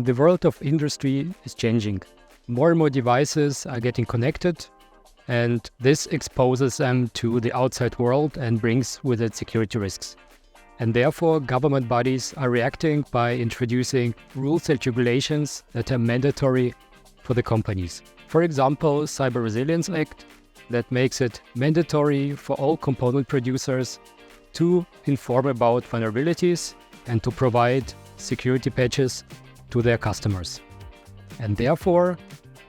The world of industry is changing. More and more devices are getting connected, and this exposes them to the outside world and brings with it security risks. And therefore, government bodies are reacting by introducing rules and regulations that are mandatory for the companies. For example, Cyber Resilience Act that makes it mandatory for all component producers to inform about vulnerabilities and to provide security patches to their customers. And therefore,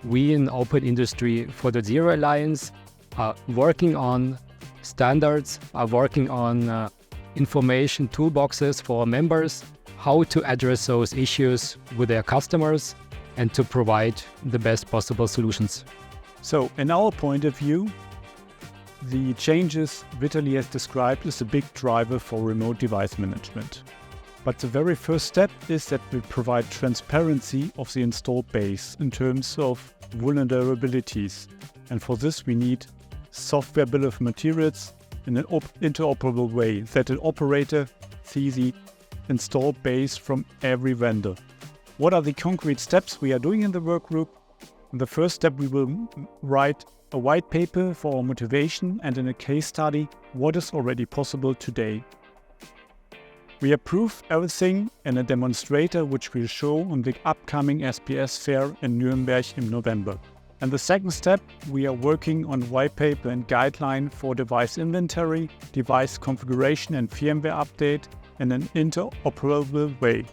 we in Open Industry 4.0 Alliance are working on standards, are working on information toolboxes for our members, how to address those issues with their customers and to provide the best possible solutions. So, in our point of view, the changes Vitaly has described is a big driver for remote device management. But the very first step is that we provide transparency of the installed base in terms of vulnerabilities. And for this we need software bill of materials in an interoperable way, that an operator sees the installed base from every vendor. What are the concrete steps we are doing in the work group? In the first step, we will write a white paper for our motivation and in a case study what is already possible today. We approve everything in a demonstrator which we'll show on the upcoming SPS fair in Nuremberg in November. And the second step, we are working on white paper and guideline for device inventory, device configuration and firmware update in an interoperable way.